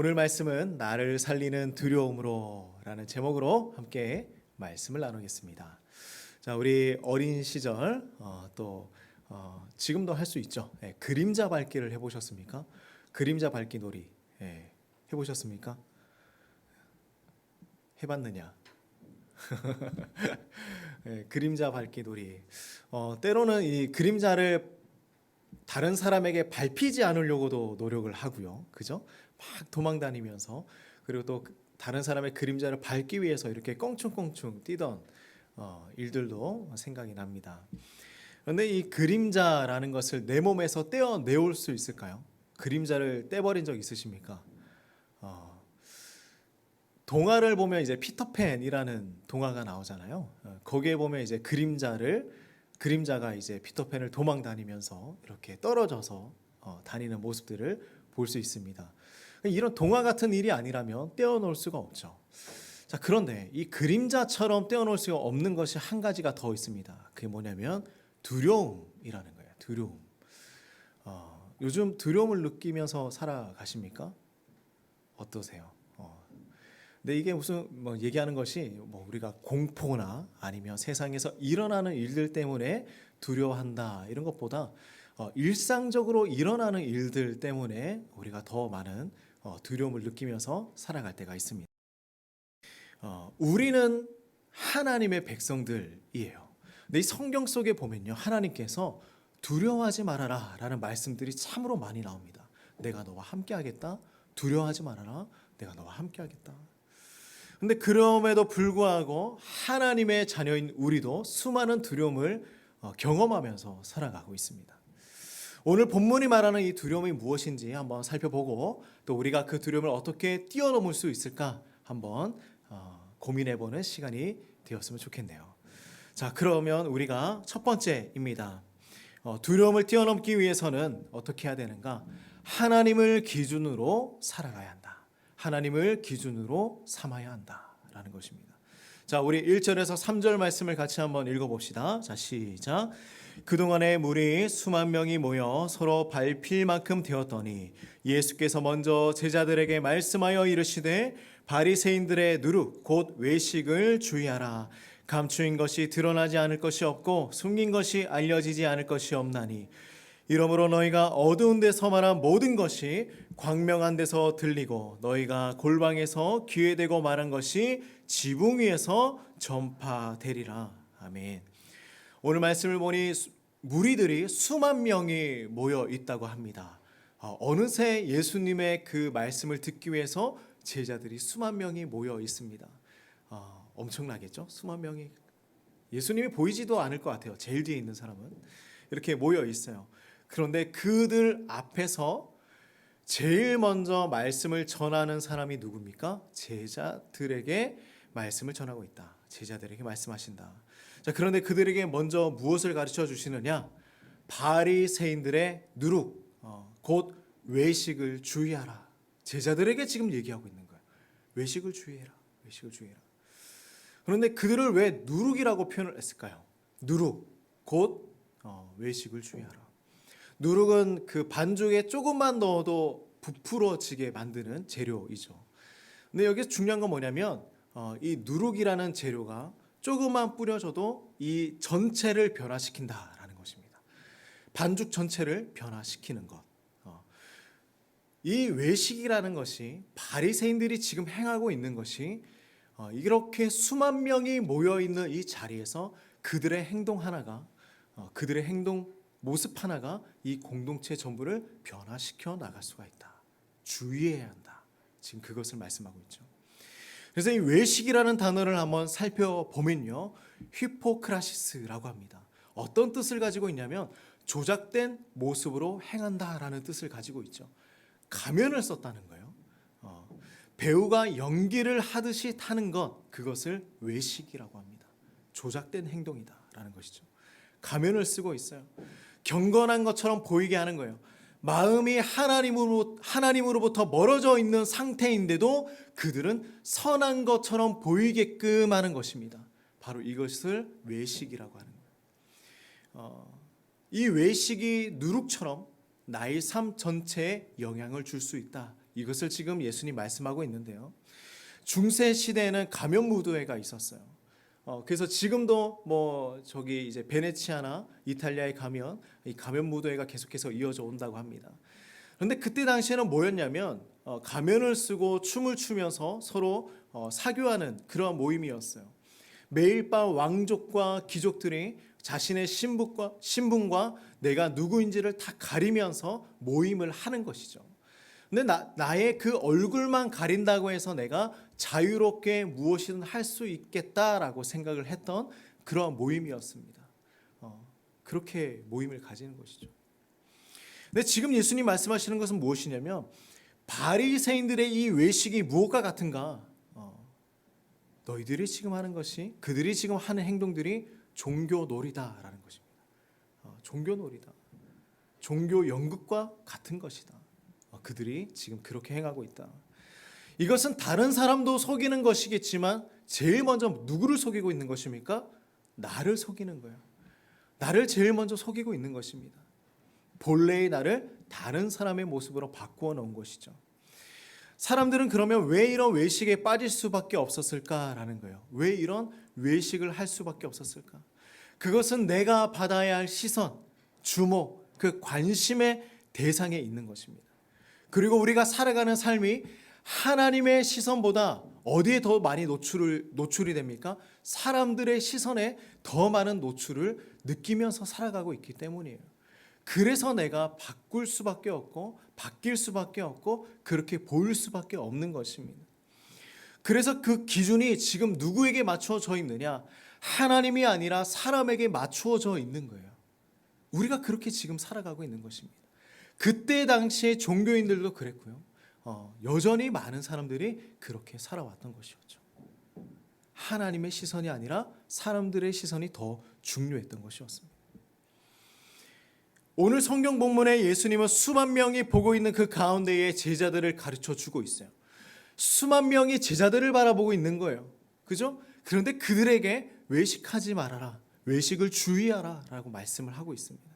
오늘 말씀은 나를 살리는 두려움으로 라는 제목으로 함께 말씀을 나누겠습니다. 자, 우리 어린 시절 지금도 할 수 있죠. 그림자 밟기를 해보셨습니까? 그림자 밟기 놀이 해보셨습니까? 해봤느냐? 그림자 밟기 놀이. 때로는 이 그림자를 다른 사람에게 밟히지 않으려고도 노력을 하고요. 그죠? 막 도망다니면서, 그리고 또 다른 사람의 그림자를 밟기 위해서 이렇게 껑충껑충 뛰던 일들도 생각이 납니다. 그런데 이 그림자라는 것을 내 몸에서 떼어내올 수 있을까요? 그림자를 떼버린 적 있으십니까? 동화를 보면 이제 피터팬이라는 동화가 나오잖아요. 거기에 보면 이제 그림자가 이제 피터팬을 도망다니면서 이렇게 떨어져서 다니는 모습들을 볼 수 있습니다. 이런 동화 같은 일이 아니라면 떼어놓을 수가 없죠. 자, 그런데 이 그림자처럼 떼어놓을 수가 없는 것이 한 가지가 더 있습니다. 그게 뭐냐면 두려움이라는 거예요. 두려움. 요즘 두려움을 느끼면서 살아가십니까? 어떠세요? 근데 이게 무슨 얘기하는 것이 우리가 공포나 아니면 세상에서 일어나는 일들 때문에 두려워한다 이런 것보다 일상적으로 일어나는 일들 때문에 우리가 더 많은 두려움을 느끼면서 살아갈 때가 있습니다. 우리는 하나님의 백성들이에요. 근데 이 성경 속에 보면요, 하나님께서 두려워하지 말아라 라는 말씀들이 참으로 많이 나옵니다. 내가 너와 함께 하겠다. 두려워하지 말아라. 내가 너와 함께 하겠다. 근데 그럼에도 불구하고 하나님의 자녀인 우리도 수많은 두려움을 경험하면서 살아가고 있습니다. 오늘 본문이 말하는 이 두려움이 무엇인지 한번 살펴보고, 또 우리가 그 두려움을 어떻게 뛰어넘을 수 있을까 한번 고민해보는 시간이 되었으면 좋겠네요. 자, 그러면 우리가 첫 번째입니다. 두려움을 뛰어넘기 위해서는 어떻게 해야 되는가? 하나님을 기준으로 살아가야 한다. 하나님을 기준으로 삼아야 한다라는 것입니다. 자, 우리 1절에서 3절 말씀을 같이 한번 읽어봅시다. 자, 시작. 그동안에 무리 수만 명이 모여 서로 밟힐 만큼 되었더니 예수께서 먼저 제자들에게 말씀하여 이르시되 바리새인들의 누룩 곧 외식을 주의하라. 감추인 것이 드러나지 않을 것이 없고 숨긴 것이 알려지지 않을 것이 없나니 이러므로 너희가 어두운 데서 말한 모든 것이 광명한 데서 들리고 너희가 골방에서 귀에 대고 말한 것이 지붕 위에서 전파되리라. 아멘. 오늘 말씀을 보니 무리들이 수만 명이 모여 있다고 합니다. 어느새 예수님의 그 말씀을 듣기 위해서 제자들이 수만 명이 모여 있습니다. 엄청나겠죠? 수만 명이. 예수님이 보이지도 않을 것 같아요. 제일 뒤에 있는 사람은. 이렇게 모여 있어요. 그런데 그들 앞에서 제일 먼저 말씀을 전하는 사람이 누굽니까? 제자들에게 말씀을 전하고 있다. 제자들에게 말씀하신다. 자, 그런데 그들에게 먼저 무엇을 가르쳐 주시느냐? 바리새인들의 누룩, 곧 외식을 주의하라. 제자들에게 지금 얘기하고 있는 거예요. 외식을 주의해라. 외식을 주의해라. 그런데 그들을 왜 누룩이라고 표현을 했을까요? 누룩, 곧 외식을 주의하라. 누룩은 그 반죽에 조금만 넣어도 부풀어지게 만드는 재료이죠. 근데 여기서 중요한 건 뭐냐면 이 누룩이라는 재료가 조금만 뿌려져도 이 전체를 변화시킨다라는 것입니다. 반죽 전체를 변화시키는 것. 이 외식이라는 것이 바리새인들이 지금 행하고 있는 것이 이렇게 수만 명이 모여 있는 이 자리에서 그들의 행동 하나가 그들의 행동 모습 하나가 이 공동체 전부를 변화시켜 나갈 수가 있다. 주의해야 한다. 지금 그것을 말씀하고 있죠. 그래서 이 외식이라는 단어를 한번 살펴보면요, 히포크라시스라고 합니다. 어떤 뜻을 가지고 있냐면 조작된 모습으로 행한다라는 뜻을 가지고 있죠. 가면을 썼다는 거예요. 배우가 연기를 하듯이 타는 것, 그것을 외식이라고 합니다. 조작된 행동이다라는 것이죠. 가면을 쓰고 있어요. 경건한 것처럼 보이게 하는 거예요. 마음이 하나님으로부터 멀어져 있는 상태인데도 그들은 선한 것처럼 보이게끔 하는 것입니다. 바로 이것을 외식이라고 하는 거예요. 이 외식이 누룩처럼 나의 삶 전체에 영향을 줄 수 있다. 이것을 지금 예수님 말씀하고 있는데요. 중세 시대에는 가면 무도회가 있었어요. 그래서 지금도 저기 이제 베네치아나 이탈리아에 가면 이 가면 무도회가 계속해서 이어져 온다고 합니다. 그런데 그때 당시에는 뭐였냐면 가면을 쓰고 춤을 추면서 서로 사교하는 그러한 모임이었어요. 매일 밤 왕족과 귀족들이 자신의 신분과 내가 누구인지를 다 가리면서 모임을 하는 것이죠. 근데 나의 그 얼굴만 가린다고 해서 내가 자유롭게 무엇이든 할 수 있겠다라고 생각을 했던 그러한 모임이었습니다. 그렇게 모임을 가지는 것이죠. 근데 지금 예수님 말씀하시는 것은 무엇이냐면 바리새인들의 이 외식이 무엇과 같은가? 너희들이 지금 하는 것이, 그들이 지금 하는 행동들이 종교놀이다라는 것입니다. 종교놀이다. 종교 연극과 같은 것이다. 그들이 지금 그렇게 행하고 있다. 이것은 다른 사람도 속이는 것이겠지만 제일 먼저 누구를 속이고 있는 것입니까? 나를 속이는 거예요. 나를 제일 먼저 속이고 있는 것입니다. 본래의 나를 다른 사람의 모습으로 바꾸어 놓은 것이죠. 사람들은 그러면 왜 이런 외식에 빠질 수밖에 없었을까라는 거예요. 왜 이런 외식을 할 수밖에 없었을까? 그것은 내가 받아야 할 시선, 주목, 그 관심의 대상에 있는 것입니다. 그리고 우리가 살아가는 삶이 하나님의 시선보다 어디에 더 많이 노출이 됩니까? 사람들의 시선에 더 많은 노출을 느끼면서 살아가고 있기 때문이에요. 그래서 내가 바꿀 수밖에 없고 바뀔 수밖에 없고 그렇게 보일 수밖에 없는 것입니다. 그래서 그 기준이 지금 누구에게 맞추어져 있느냐? 하나님이 아니라 사람에게 맞추어져 있는 거예요. 우리가 그렇게 지금 살아가고 있는 것입니다. 그때 당시에 종교인들도 그랬고요. 여전히 많은 사람들이 그렇게 살아왔던 것이었죠. 하나님의 시선이 아니라 사람들의 시선이 더 중요했던 것이었습니다. 오늘 성경 본문에 예수님은 수만 명이 보고 있는 그 가운데에 제자들을 가르쳐 주고 있어요. 수만 명이 제자들을 바라보고 있는 거예요. 그죠? 그런데 그들에게 외식하지 말아라, 외식을 주의하라 라고 말씀을 하고 있습니다.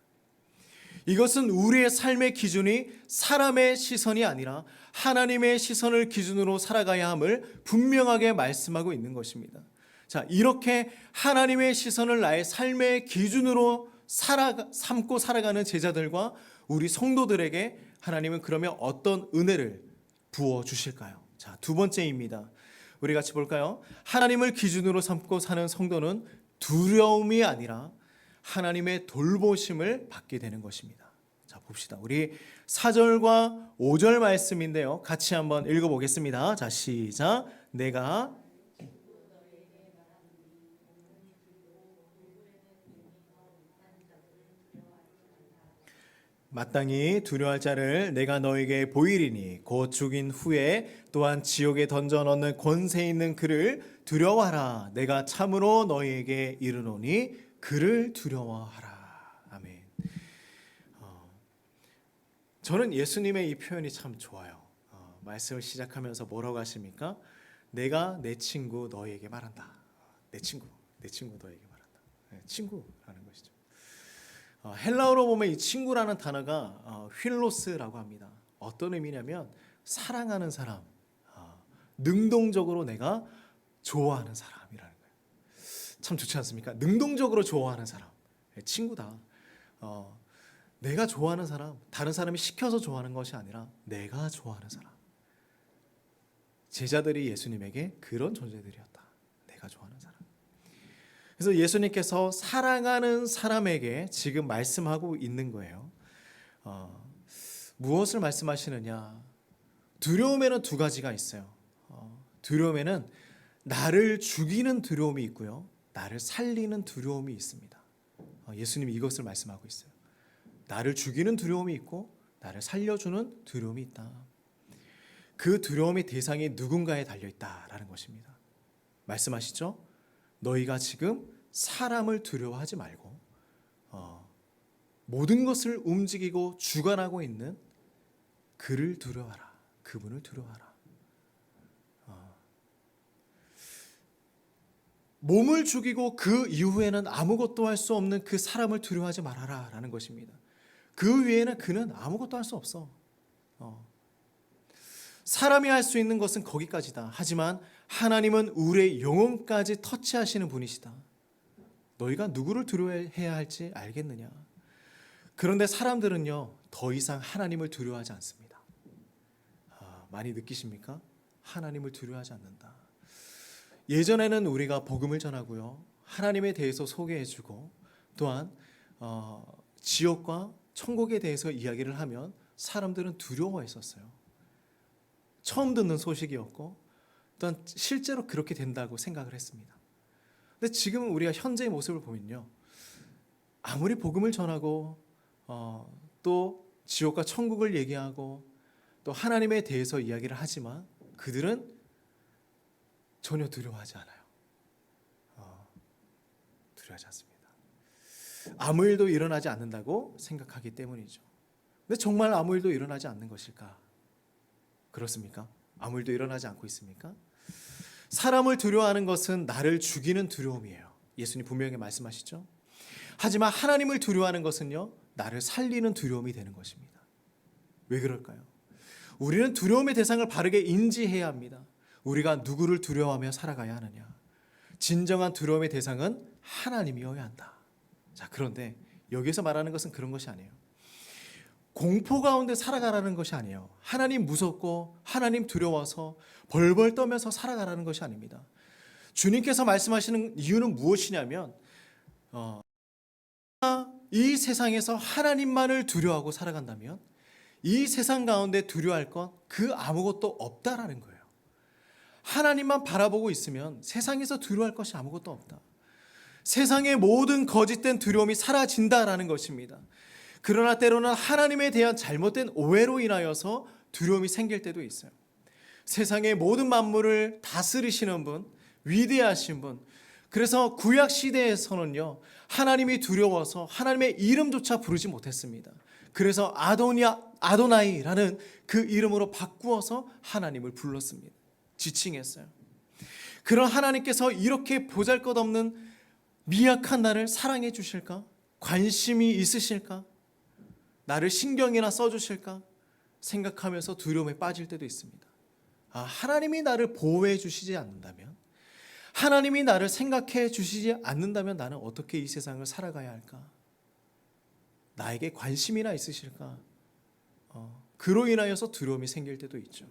이것은 우리의 삶의 기준이 사람의 시선이 아니라 하나님의 시선을 기준으로 살아가야 함을 분명하게 말씀하고 있는 것입니다. 자, 이렇게 하나님의 시선을 나의 삶의 기준으로 삼고 살아가는 제자들과 우리 성도들에게 하나님은 그러면 어떤 은혜를 부어주실까요? 자, 두 번째입니다. 우리 같이 볼까요? 하나님을 기준으로 삼고 사는 성도는 두려움이 아니라 하나님의 돌보심을 받게 되는 것입니다. 자, 봅시다. 우리 4절과 5절 말씀인데요. 같이 한번 읽어보겠습니다. 자, 시작. 내가 마땅히 두려워할 자를 내가 너에게 보이리니 곧 죽인 후에 또한 지옥에 던져 넣는 권세 있는 그를 두려워하라. 내가 참으로 너희에게 이르노니 그를 두려워하라. 아멘. 저는 예수님의 이 표현이 참 좋아요. 말씀을 시작하면서 뭐라고 하십니까? 내가 내 친구 너희에게 말한다. 내 친구 너희에게 말한다. 네, 친구라는 것이죠. 헬라어로 보면 이 친구라는 단어가 휠로스라고 합니다. 어떤 의미냐면 사랑하는 사람, 능동적으로 내가 좋아하는 사람이라는 거예요. 참 좋지 않습니까? 능동적으로 좋아하는 사람, 친구다. 내가 좋아하는 사람, 다른 사람이 시켜서 좋아하는 것이 아니라 내가 좋아하는 사람. 제자들이 예수님에게 그런 존재들이었다. 내가 좋아하는 사람. 그래서 예수님께서 사랑하는 사람에게 지금 말씀하고 있는 거예요. 무엇을 말씀하시느냐? 두려움에는 두 가지가 있어요. 두려움에는 나를 죽이는 두려움이 있고요, 나를 살리는 두려움이 있습니다. 예수님이 이것을 말씀하고 있어요. 나를 죽이는 두려움이 있고 나를 살려주는 두려움이 있다. 그 두려움의 대상이 누군가에 달려있다라는 것입니다. 말씀하시죠? 너희가 지금 사람을 두려워하지 말고 모든 것을 움직이고 주관하고 있는 그를 두려워하라. 그분을 두려워하라. 몸을 죽이고 그 이후에는 아무것도 할 수 없는 그 사람을 두려워하지 말아라 라는 것입니다. 그 위에는 그는 아무것도 할 수 없어. 사람이 할 수 있는 것은 거기까지다. 하지만 하나님은 우리의 영혼까지 터치하시는 분이시다. 너희가 누구를 두려워해야 할지 알겠느냐? 그런데 사람들은요, 더 이상 하나님을 두려워하지 않습니다. 많이 느끼십니까? 하나님을 두려워하지 않는다. 예전에는 우리가 복음을 전하고요, 하나님에 대해서 소개해주고, 또한 지옥과 천국에 대해서 이야기를 하면 사람들은 두려워했었어요. 처음 듣는 소식이었고, 또한 실제로 그렇게 된다고 생각을 했습니다. 근데 지금 우리가 현재의 모습을 보면요, 아무리 복음을 전하고 또 지옥과 천국을 얘기하고 또 하나님에 대해서 이야기를 하지만 그들은 전혀 두려워하지 않아요. 두려워하지 않습니다. 아무 일도 일어나지 않는다고 생각하기 때문이죠. 근데 정말 아무 일도 일어나지 않는 것일까? 그렇습니까? 아무 일도 일어나지 않고 있습니까? 사람을 두려워하는 것은 나를 죽이는 두려움이에요. 예수님 분명히 말씀하시죠. 하지만 하나님을 두려워하는 것은요, 나를 살리는 두려움이 되는 것입니다. 왜 그럴까요? 우리는 두려움의 대상을 바르게 인지해야 합니다. 우리가 누구를 두려워하며 살아가야 하느냐? 진정한 두려움의 대상은 하나님이어야 한다. 자, 그런데 여기서 말하는 것은 그런 것이 아니에요. 공포 가운데 살아가라는 것이 아니에요. 하나님 무섭고 하나님 두려워서 벌벌 떠면서 살아가라는 것이 아닙니다. 주님께서 말씀하시는 이유는 무엇이냐면 이 세상에서 하나님만을 두려워하고 살아간다면 이 세상 가운데 두려워할 것 그 아무것도 없다라는 거예요. 하나님만 바라보고 있으면 세상에서 두려워할 것이 아무것도 없다. 세상의 모든 거짓된 두려움이 사라진다라는 것입니다. 그러나 때로는 하나님에 대한 잘못된 오해로 인하여서 두려움이 생길 때도 있어요. 세상의 모든 만물을 다스리시는 분, 위대하신 분, 그래서 구약 시대에서는요, 하나님이 두려워서 하나님의 이름조차 부르지 못했습니다. 그래서 아도나이라는 그 이름으로 바꾸어서 하나님을 불렀습니다. 지칭했어요. 그런 하나님께서 이렇게 보잘것없는 미약한 나를 사랑해 주실까? 관심이 있으실까? 나를 신경이나 써주실까? 생각하면서 두려움에 빠질 때도 있습니다. 하나님이 나를 보호해 주시지 않는다면, 하나님이 나를 생각해 주시지 않는다면 나는 어떻게 이 세상을 살아가야 할까? 나에게 관심이나 있으실까? 그로 인하여서 두려움이 생길 때도 있죠.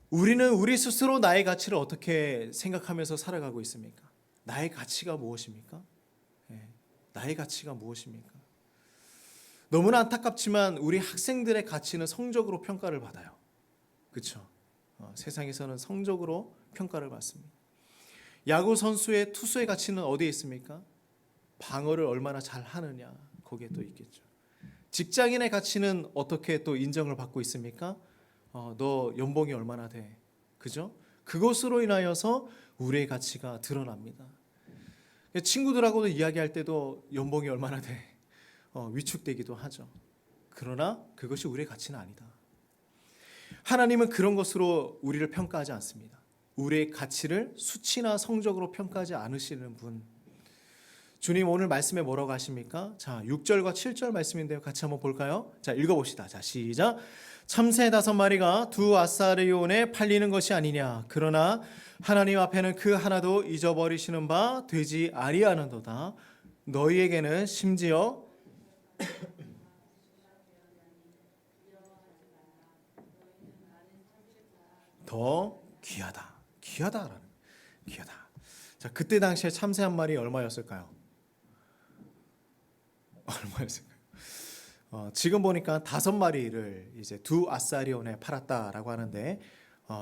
우리는 우리 스스로 나의 가치를 어떻게 생각하면서 살아가고 있습니까? 나의 가치가 무엇입니까? 나의 가치가 무엇입니까? 너무나 안타깝지만 우리 학생들의 가치는 성적으로 평가를 받아요. 그렇죠? 세상에서는 성적으로 평가를 받습니다. 야구 선수의 투수의 가치는 어디에 있습니까? 방어를 얼마나 잘 하느냐, 거기에 또 있겠죠. 직장인의 가치는 어떻게 또 인정을 받고 있습니까? 너 연봉이 얼마나 돼? 그죠? 그것으로 인하여서 우리의 가치가 드러납니다. 친구들하고도 이야기할 때도 연봉이 얼마나 돼? 위축되기도 하죠. 그러나 그것이 우리의 가치는 아니다. 하나님은 그런 것으로 우리를 평가하지 않습니다. 우리의 가치를 수치나 성적으로 평가하지 않으시는 분. 주님 오늘 말씀에 뭐라고 하십니까? 자, 6절과 7절 말씀인데요. 같이 한번 볼까요? 자, 읽어봅시다. 자, 시작. 참새 5마리가 두 아사리온에 팔리는 것이 아니냐. 그러나 하나님 앞에는 그 하나도 잊어버리시는 바 되지 아니하는도다. 너희에게는 심지어 더 귀하다. 귀하다. 자, 그때 당시에 참새 한 마리 얼마였을까요? 얼마였을까요? 지금 보니까 5마리를 이제 두 아사리온에 팔았다라고 하는데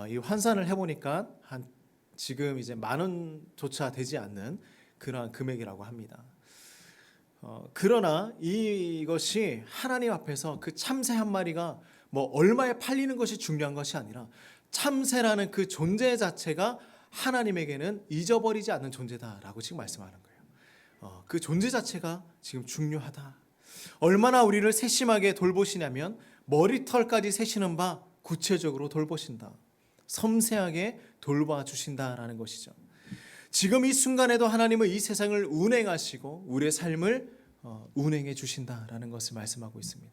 이 환산을 해보니까 한 지금 이제 10,000원조차 되지 않는 그러한 금액이라고 합니다. 그러나 이것이 하나님 앞에서 그 참새 한 마리가 뭐 얼마에 팔리는 것이 중요한 것이 아니라 참새라는 그 존재 자체가 하나님에게는 잊어버리지 않는 존재다라고 지금 말씀하는 거예요. 그 존재 자체가 지금 중요하다. 얼마나 우리를 세심하게 돌보시냐면 머리털까지 세시는 바 구체적으로 돌보신다. 섬세하게 돌봐주신다라는 것이죠. 지금 이 순간에도 하나님은 이 세상을 운행하시고 우리의 삶을 운행해 주신다라는 것을 말씀하고 있습니다.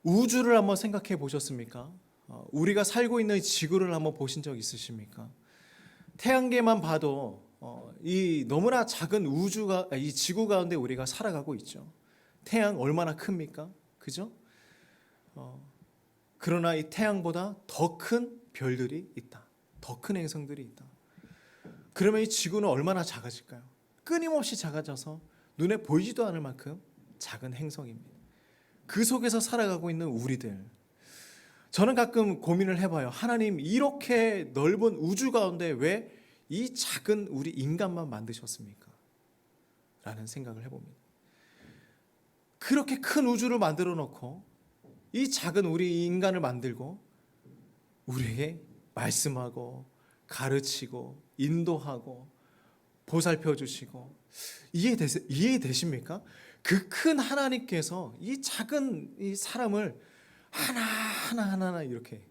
우주를 한번 생각해 보셨습니까? 우리가 살고 있는 지구를 한번 보신 적 있으십니까? 태양계만 봐도 이 너무나 작은 우주가 이 지구 가운데 우리가 살아가고 있죠. 태양 얼마나 큽니까? 그죠? 그러나 이 태양보다 더 큰 별들이 있다. 더 큰 행성들이 있다. 그러면 이 지구는 얼마나 작아질까요? 끊임없이 작아져서 눈에 보이지도 않을 만큼 작은 행성입니다. 그 속에서 살아가고 있는 우리들, 저는 가끔 고민을 해봐요. 하나님, 이렇게 넓은 우주 가운데 왜 이 작은 우리 인간만 만드셨습니까? 라는 생각을 해봅니다. 그렇게 큰 우주를 만들어 놓고 이 작은 우리 인간을 만들고 우리에게 말씀하고 가르치고 인도하고 보살펴 주시고, 이해되십니까? 그 큰 하나님께서 이 작은 이 사람을 하나하나 이렇게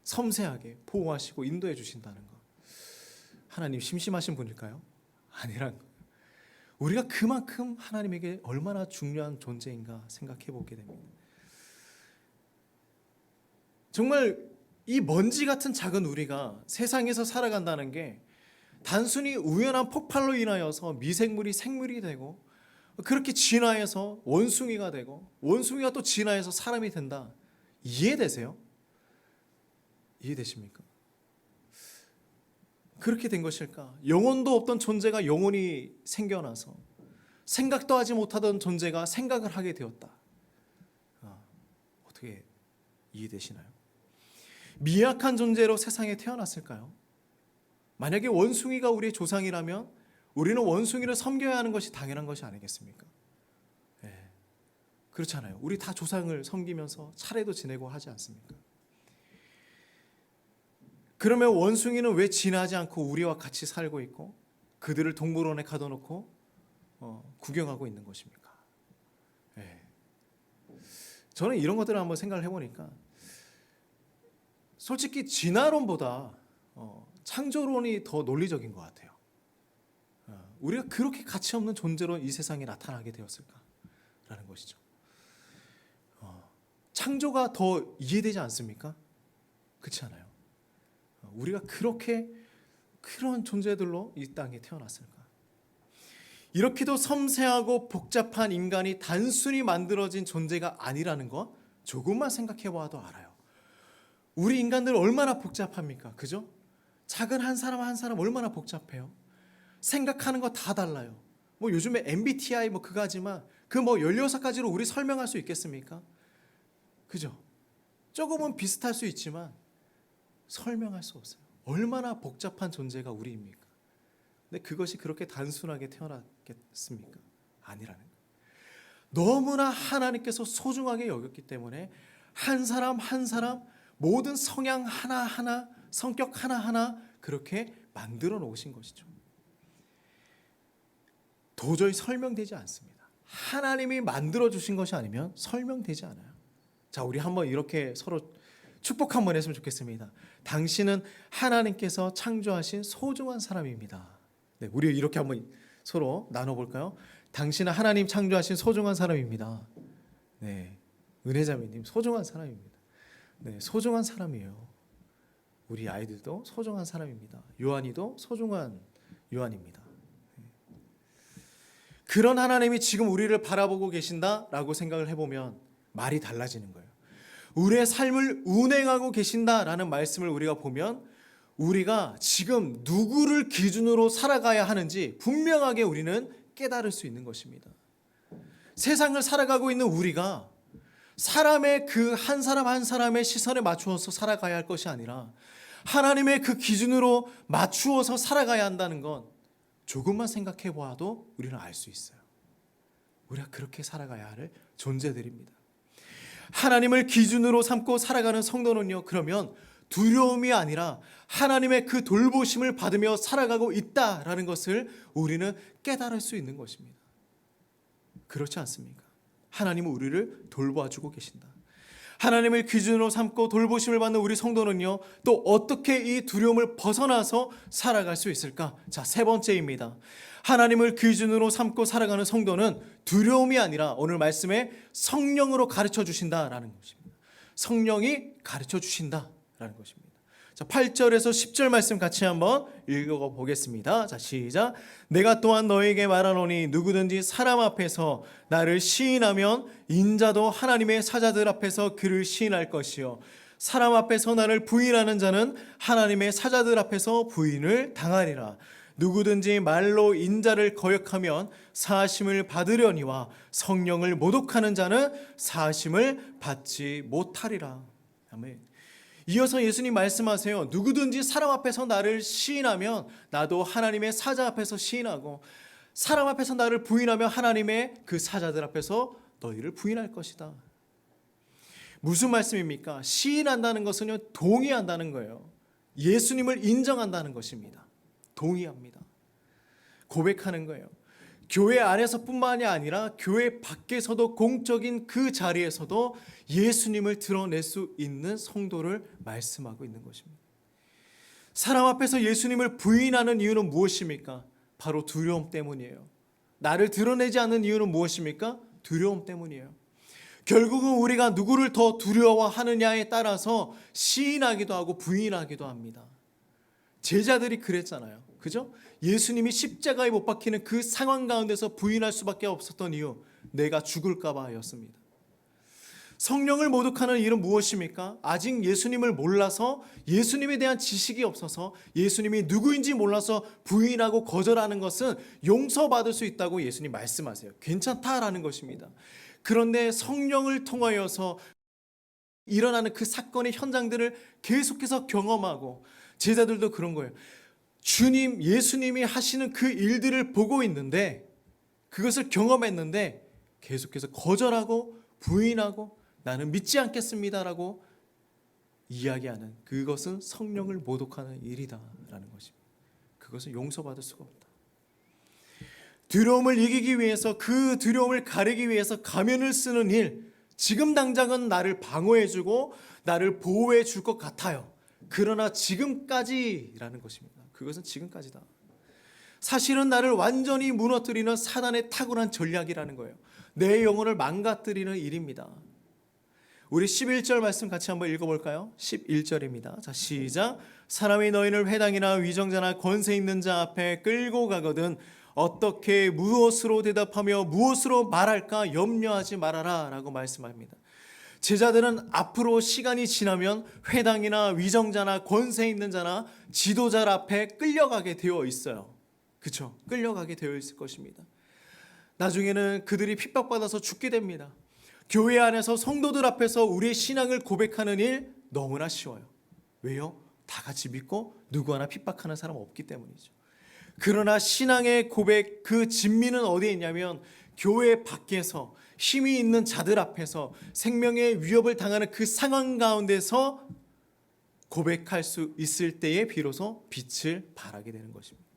섬세하게 보호하시고 인도해 주신다는 것. 하나님 심심하신 분일까요? 아니란 거예요. 우리가 그만큼 하나님에게 얼마나 중요한 존재인가 생각해 보게 됩니다. 정말 이 먼지 같은 작은 우리가 세상에서 살아간다는 게 단순히 우연한 폭발로 인하여서 미생물이 생물이 되고, 그렇게 진화해서 원숭이가 되고, 원숭이가 또 진화해서 사람이 된다. 이해되세요? 이해되십니까? 그렇게 된 것일까? 영혼도 없던 존재가 영혼이 생겨나서 생각도 하지 못하던 존재가 생각을 하게 되었다. 어떻게 이해되시나요? 미약한 존재로 세상에 태어났을까요? 만약에 원숭이가 우리의 조상이라면 우리는 원숭이를 섬겨야 하는 것이 당연한 것이 아니겠습니까? 네. 그렇잖아요. 우리 다 조상을 섬기면서 차례도 지내고 하지 않습니까? 그러면 원숭이는 왜 진화하지 않고 우리와 같이 살고 있고 그들을 동물원에 가둬놓고 구경하고 있는 것입니까? 네. 저는 이런 것들을 한번 생각을 해보니까 솔직히 진화론보다 창조론이 더 논리적인 것 같아요. 우리가 그렇게 가치 없는 존재로 이 세상에 나타나게 되었을까라는 것이죠. 창조가 더 이해되지 않습니까? 그렇지 않아요? 우리가 그렇게 그런 존재들로 이 땅에 태어났을까? 이렇게도 섬세하고 복잡한 인간이 단순히 만들어진 존재가 아니라는 것 조금만 생각해 봐도 알아요. 우리 인간들 얼마나 복잡합니까? 그죠? 작은 한 사람 한 사람 얼마나 복잡해요. 생각하는 거 다 달라요. 뭐 요즘에 MBTI 뭐 그거 하지만 그 뭐 16가지로 우리 설명할 수 있겠습니까? 그죠? 조금은 비슷할 수 있지만 설명할 수 없어요. 얼마나 복잡한 존재가 우리입니까? 근데 그것이 그렇게 단순하게 태어났겠습니까? 아니라는 거예요. 너무나 하나님께서 소중하게 여겼기 때문에 한 사람 한 사람 모든 성향 하나하나 성격 하나하나 그렇게 만들어 놓으신 것이죠. 도저히 설명되지 않습니다. 하나님이 만들어 주신 것이 아니면 설명되지 않아요. 자, 우리 한번 이렇게 서로 축복 한번 했으면 좋겠습니다. 당신은 하나님께서 창조하신 소중한 사람입니다. 네, 우리 이렇게 한번 서로 나눠볼까요? 당신은 하나님 창조하신 소중한 사람입니다. 네, 은혜자매님 소중한 사람입니다. 네, 소중한 사람이에요. 우리 아이들도 소중한 사람입니다. 요한이도 소중한 요한입니다. 그런 하나님이 지금 우리를 바라보고 계신다라고 생각을 해보면 말이 달라지는 거예요. 우리의 삶을 운행하고 계신다라는 말씀을 우리가 보면 우리가 지금 누구를 기준으로 살아가야 하는지 분명하게 우리는 깨달을 수 있는 것입니다. 세상을 살아가고 있는 우리가 사람의 그 한 사람 한 사람의 시선에 맞추어서 살아가야 할 것이 아니라 하나님의 그 기준으로 맞추어서 살아가야 한다는 건 조금만 생각해 보아도 우리는 알 수 있어요. 우리가 그렇게 살아가야 할 존재들입니다. 하나님을 기준으로 삼고 살아가는 성도는요, 그러면 두려움이 아니라 하나님의 그 돌보심을 받으며 살아가고 있다라는 것을 우리는 깨달을 수 있는 것입니다. 그렇지 않습니까? 하나님은 우리를 돌봐주고 계신다. 하나님을 기준으로 삼고 돌보심을 받는 우리 성도는요, 또 어떻게 이 두려움을 벗어나서 살아갈 수 있을까? 자, 세 번째입니다. 하나님을 기준으로 삼고 살아가는 성도는 두려움이 아니라 오늘 말씀에 성령으로 가르쳐 주신다라는 것입니다. 성령이 가르쳐 주신다. 것입니다. 자, 8절에서 10절 말씀 같이 한번 읽어보겠습니다. 자, 시작. 내가 또한 너에게 말하노니 누구든지 사람 앞에서 나를 시인하면 인자도 하나님의 사자들 앞에서 그를 시인할 것이요 사람 앞에서 나를 부인하는 자는 하나님의 사자들 앞에서 부인을 당하리라. 누구든지 말로 인자를 거역하면 사하심을 받으려니와 성령을 모독하는 자는 사하심을 받지 못하리라. 아멘. 이어서 예수님 말씀하세요. 누구든지 사람 앞에서 나를 시인하면 나도 하나님의 사자 앞에서 시인하고 사람 앞에서 나를 부인하면 하나님의 그 사자들 앞에서 너희를 부인할 것이다. 무슨 말씀입니까? 시인한다는 것은요, 동의한다는 거예요. 예수님을 인정한다는 것입니다. 동의합니다. 고백하는 거예요. 교회 안에서뿐만이 아니라 교회 밖에서도 공적인 그 자리에서도 예수님을 드러낼 수 있는 성도를 말씀하고 있는 것입니다. 사람 앞에서 예수님을 부인하는 이유는 무엇입니까? 바로 두려움 때문이에요. 나를 드러내지 않는 이유는 무엇입니까? 두려움 때문이에요. 결국은 우리가 누구를 더 두려워하느냐에 따라서 시인하기도 하고 부인하기도 합니다. 제자들이 그랬잖아요. 그죠? 예수님이 십자가에 못 박히는 그 상황 가운데서 부인할 수밖에 없었던 이유, 내가 죽을까 봐였습니다. 성령을 모독하는 일은 무엇입니까? 아직 예수님을 몰라서, 예수님에 대한 지식이 없어서, 예수님이 누구인지 몰라서 부인하고 거절하는 것은 용서받을 수 있다고 예수님 말씀하세요. 괜찮다라는 것입니다. 그런데 성령을 통하여서 일어나는 그 사건의 현장들을 계속해서 경험하고, 제자들도 그런 거예요. 주님, 예수님이 하시는 그 일들을 보고 있는데, 그것을 경험했는데 계속해서 거절하고 부인하고 나는 믿지 않겠습니다라고 이야기하는, 그것은 성령을 모독하는 일이다라는 것입니다. 그것은 용서받을 수가 없다. 두려움을 이기기 위해서, 그 두려움을 가리기 위해서 가면을 쓰는 일, 지금 당장은 나를 방어해주고 나를 보호해 줄 것 같아요. 그러나 지금까지라는 것입니다. 그것은 지금까지다. 사실은 나를 완전히 무너뜨리는 사단의 탁월한 전략이라는 거예요. 내 영혼을 망가뜨리는 일입니다. 우리 11절 말씀 같이 한번 읽어볼까요? 11절입니다. 자, 시작. 사람이 너희를 회당이나 위정자나 권세 있는 자 앞에 끌고 가거든 어떻게 무엇으로 대답하며 무엇으로 말할까 염려하지 말아라 라고 말씀합니다. 제자들은 앞으로 시간이 지나면 회당이나 위정자나 권세 있는 자나 지도자 앞에 끌려가게 되어 있어요. 그렇죠? 끌려가게 되어 있을 것입니다. 나중에는 그들이 핍박받아서 죽게 됩니다. 교회 안에서 성도들 앞에서 우리의 신앙을 고백하는 일 너무나 쉬워요. 왜요? 다 같이 믿고 누구 하나 핍박하는 사람 없기 때문이죠. 그러나 신앙의 고백, 그 진미는 어디에 있냐면 교회 밖에서 힘이 있는 자들 앞에서 생명의 위협을 당하는 그 상황 가운데서 고백할 수 있을 때에 비로소 빛을 발하게 되는 것입니다.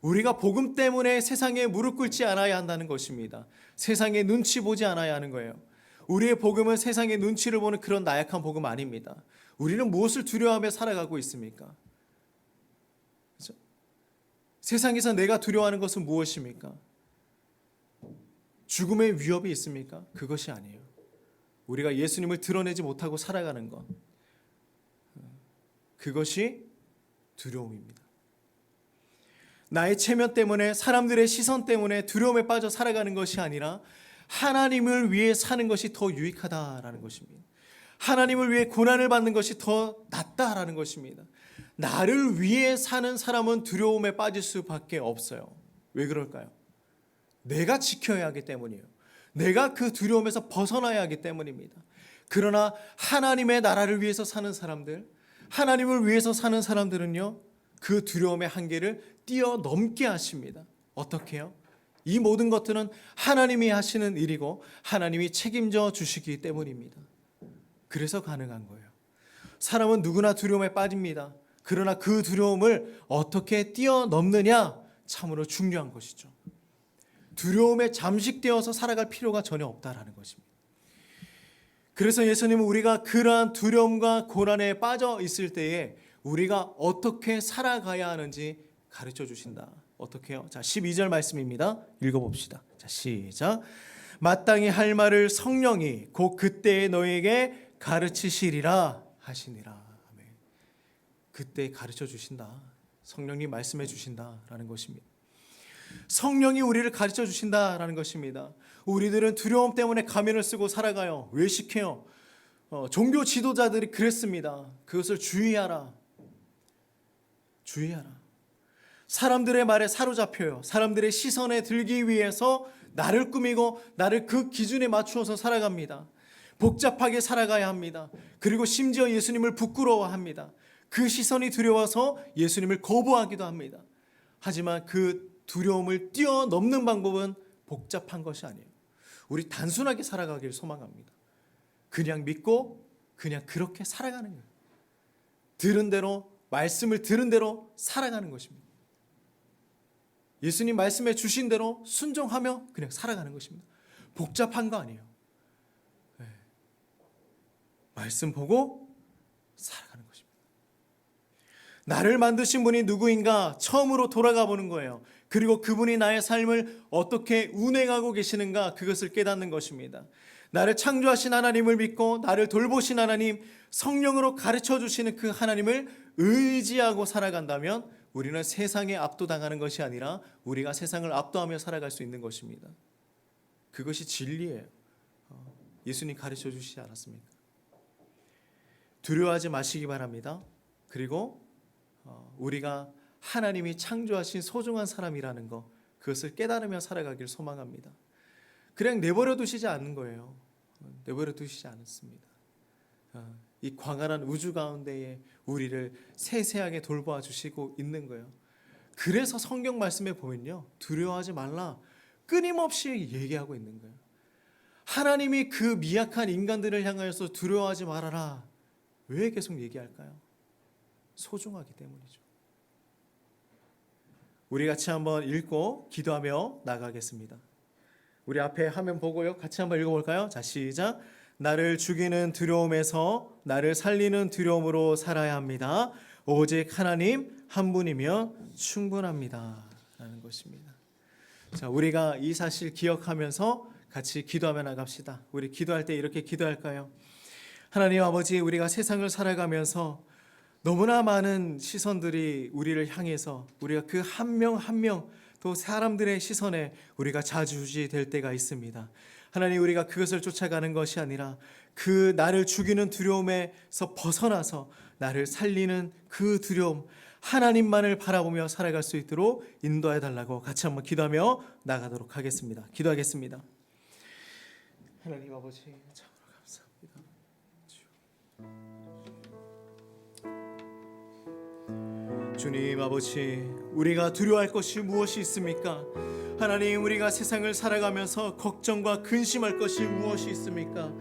우리가 복음 때문에 세상에 무릎 꿇지 않아야 한다는 것입니다. 세상에 눈치 보지 않아야 하는 거예요. 우리의 복음은 세상의 눈치를 보는 그런 나약한 복음 아닙니다. 우리는 무엇을 두려워하며 살아가고 있습니까? 그렇죠? 세상에서 내가 두려워하는 것은 무엇입니까? 죽음의 위협이 있습니까? 그것이 아니에요. 우리가 예수님을 드러내지 못하고 살아가는 것, 그것이 두려움입니다. 나의 체면 때문에, 사람들의 시선 때문에 두려움에 빠져 살아가는 것이 아니라 하나님을 위해 사는 것이 더 유익하다라는 것입니다. 하나님을 위해 고난을 받는 것이 더 낫다라는 것입니다. 나를 위해 사는 사람은 두려움에 빠질 수밖에 없어요. 왜 그럴까요? 내가 지켜야 하기 때문이에요. 내가 그 두려움에서 벗어나야 하기 때문입니다. 그러나 하나님의 나라를 위해서 사는 사람들, 하나님을 위해서 사는 사람들은요, 그 두려움의 한계를 뛰어넘게 하십니다. 어떻게 해요? 이 모든 것들은 하나님이 하시는 일이고 하나님이 책임져 주시기 때문입니다. 그래서 가능한 거예요. 사람은 누구나 두려움에 빠집니다. 그러나 그 두려움을 어떻게 뛰어넘느냐, 참으로 중요한 것이죠. 두려움에 잠식되어서 살아갈 필요가 전혀 없다라는 것입니다. 그래서 예수님은 우리가 그러한 두려움과 고난에 빠져 있을 때에 우리가 어떻게 살아가야 하는지 가르쳐 주신다. 어떻게 해요? 자, 12절 말씀입니다. 읽어봅시다. 자, 시작. 마땅히 할 말을 성령이 곧 그때에 너에게 가르치시리라 하시니라. 아멘. 그때 가르쳐 주신다. 성령님 말씀해 주신다라는 것입니다. 성령이 우리를 가르쳐 주신다라는 것입니다. 우리들은 두려움 때문에 가면을 쓰고 살아가요. 외식해요. 종교 지도자들이 그랬습니다. 그것을 주의하라. 주의하라. 사람들의 말에 사로잡혀요. 사람들의 시선에 들기 위해서 나를 꾸미고 나를 그 기준에 맞추어서 살아갑니다. 복잡하게 살아가야 합니다. 그리고 심지어 예수님을 부끄러워합니다. 그 시선이 두려워서 예수님을 거부하기도 합니다. 하지만 그 두려움을 뛰어넘는 방법은 복잡한 것이 아니에요. 우리 단순하게 살아가길 소망합니다. 그냥 믿고 그냥 그렇게 살아가는 거예요. 들은 대로, 말씀을 들은 대로 살아가는 것입니다. 예수님 말씀해 주신 대로 순종하며 그냥 살아가는 것입니다. 복잡한 거 아니에요. 네. 말씀 보고 살아가는 것입니다. 나를 만드신 분이 누구인가 처음으로 돌아가 보는 거예요. 그리고 그분이 나의 삶을 어떻게 운행하고 계시는가 그것을 깨닫는 것입니다. 나를 창조하신 하나님을 믿고 나를 돌보신 하나님, 성령으로 가르쳐 주시는 그 하나님을 의지하고 살아간다면 우리는 세상에 압도당하는 것이 아니라 우리가 세상을 압도하며 살아갈 수 있는 것입니다. 그것이 진리예요. 예수님 가르쳐 주시지 않았습니까? 두려워하지 마시기 바랍니다. 그리고 우리가 하나님이 창조하신 소중한 사람이라는 것, 그것을 깨달으며 살아가길 소망합니다. 그냥 내버려 두시지 않는 거예요. 내버려 두시지 않습니다. 이 광활한 우주 가운데에 우리를 세세하게 돌보아 주시고 있는 거예요. 그래서 성경 말씀에 보면요, 두려워하지 말라 끊임없이 얘기하고 있는 거예요. 하나님이 그 미약한 인간들을 향하여서 두려워하지 말아라 왜 계속 얘기할까요? 소중하기 때문이죠. 우리 같이 한번 읽고 기도하며 나가겠습니다. 우리 앞에 화면 보고요, 같이 한번 읽어볼까요? 자, 시작. 나를 죽이는 두려움에서 나를 살리는 두려움으로 살아야 합니다. 오직 하나님 한 분이면 충분합니다 라는 것입니다. 자, 우리가 이 사실 기억하면서 같이 기도하며 나갑시다. 우리 기도할 때 이렇게 기도할까요? 하나님 아버지, 우리가 세상을 살아가면서 너무나 많은 시선들이 우리를 향해서 우리가 그 한 명 한 명 또 사람들의 시선에 우리가 좌지우지 때가 있습니다. 하나님, 우리가 그것을 쫓아가는 것이 아니라 그 나를 죽이는 두려움에서 벗어나서 나를 살리는 그 두려움, 하나님만을 바라보며 살아갈 수 있도록 인도해 달라고 같이 한번 기도하며 나가도록 하겠습니다. 기도하겠습니다. 하나님 아버지, 참으로 감사합니다. 주님 아버지, 우리가 두려워할 것이 무엇이 있습니까? 하나님, 우리가 세상을 살아가면서 걱정과 근심할 것이 무엇이 있습니까?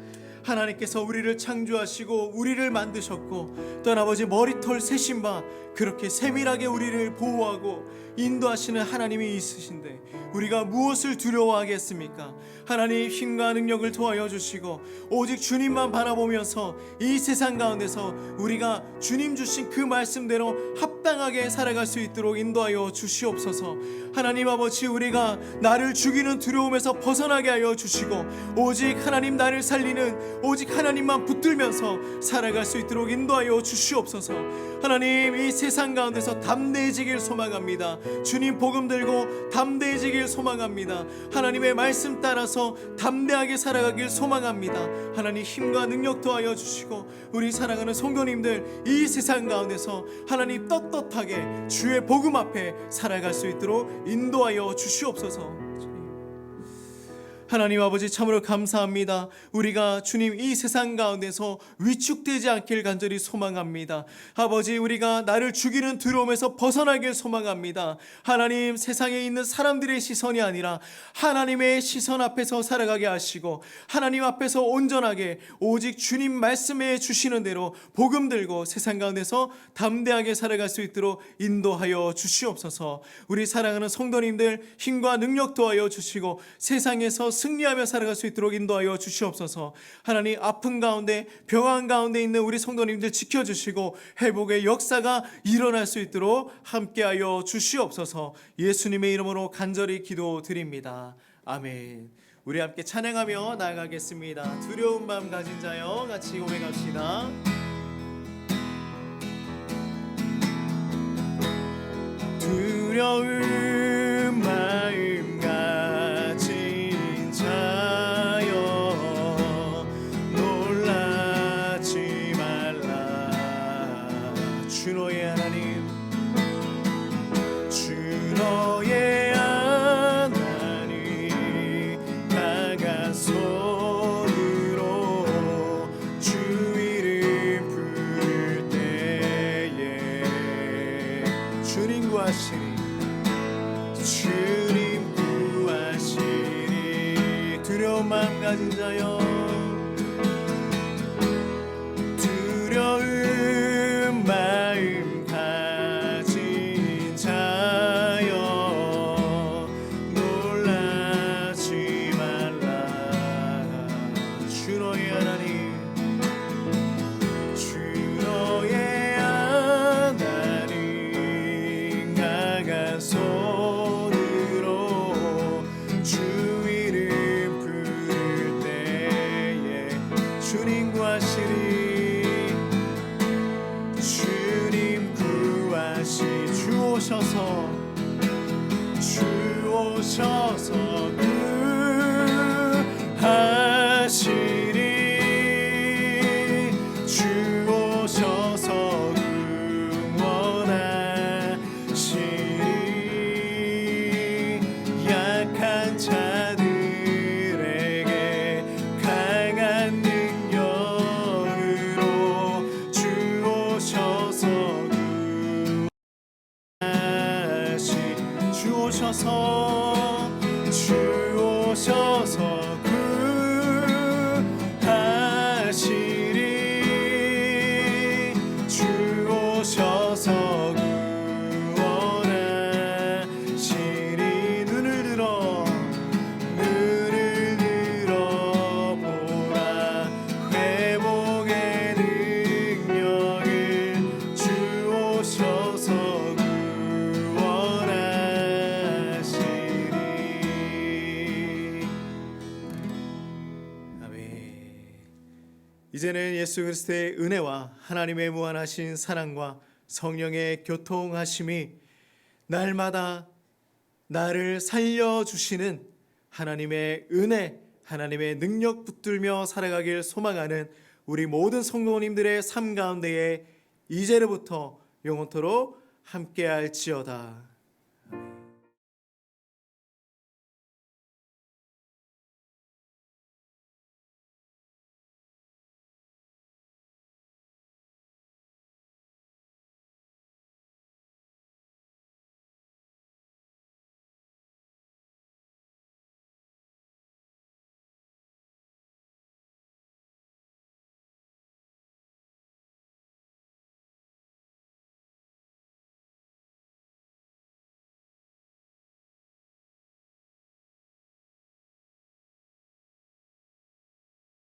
하나님께서 우리를 창조하시고 우리를 만드셨고 또 아버지 머리털 세신 바 그렇게 세밀하게 우리를 보호하고 인도하시는 하나님이 있으신데 우리가 무엇을 두려워하겠습니까? 하나님, 힘과 능력을 도하여 주시고 오직 주님만 바라보면서 이 세상 가운데서 우리가 주님 주신 그 말씀대로 합당하게 살아갈 수 있도록 인도하여 주시옵소서. 하나님 아버지, 우리가 나를 죽이는 두려움에서 벗어나게 하여 주시고 오직 하나님 나를 살리는 오직 하나님만 붙들면서 살아갈 수 있도록 인도하여 주시옵소서. 하나님, 이 세상 가운데서 담대해지길 소망합니다. 주님 복음 들고 담대해지길 소망합니다. 하나님의 말씀 따라서 담대하게 살아가길 소망합니다. 하나님, 힘과 능력 도하여 주시고 우리 사랑하는 성도님들 이 세상 가운데서 하나님 떳떳하게 주의 복음 앞에 살아갈 수 있도록 인도하여 주시옵소서. 하나님 아버지, 참으로 감사합니다. 우리가 주님 이 세상 가운데서 위축되지 않길 간절히 소망합니다. 아버지, 우리가 나를 죽이는 두려움에서 벗어나길 소망합니다. 하나님, 세상에 있는 사람들의 시선이 아니라 하나님의 시선 앞에서 살아가게 하시고 하나님 앞에서 온전하게 오직 주님 말씀해 주시는 대로 복음 들고 세상 가운데서 담대하게 살아갈 수 있도록 인도하여 주시옵소서. 우리 사랑하는 성도님들 힘과 능력 도하여 주시고 세상에서 승리하며 살아갈 수 있도록 인도하여 주시옵소서. 하나님, 아픈 가운데 병환 가운데 있는 우리 성도님들 지켜주시고 회복의 역사가 일어날 수 있도록 함께하여 주시옵소서. 예수님의 이름으로 간절히 기도드립니다. 아멘. 우리 함께 찬양하며 나아가겠습니다. 두려운 마음 가진 자여 같이 고백합시다. 두려운 마음 가진 자여 놀라지 말라. 주 너의 하나님, 주 너의 하나님, 강한 손으로 주 이름 부를 때에 주님 구하시리, 주님 구하시리. 두려운 마음 가진 자여, 두려운 마음 가진 자여 놀라지 말라. 주 너의 하나님, 주 너의 하나님, 강한 손으로 주 이름 부를 때에 주님 구하시리, 주님 구하시. 주 오셔서, 주 오셔서 구하시리, 주 오셔서 구원하시리. 약한 자들에게 강한 능력으로 주 오셔서 주 오셔서, 주 오셔서 구하시리, 주 오셔서 구원하시리. 눈을 들어 보라, 회복의 능력을 주 오셔서 이제는 예수 그리스도의 은혜와 하나님의 무한하신 사랑과 성령의 교통하심이 날마다 나를 살려주시는 하나님의 은혜, 하나님의 능력 붙들며 살아가길 소망하는 우리 모든 성도님들의 삶 가운데에 이제로부터 영원토록 함께할지어다.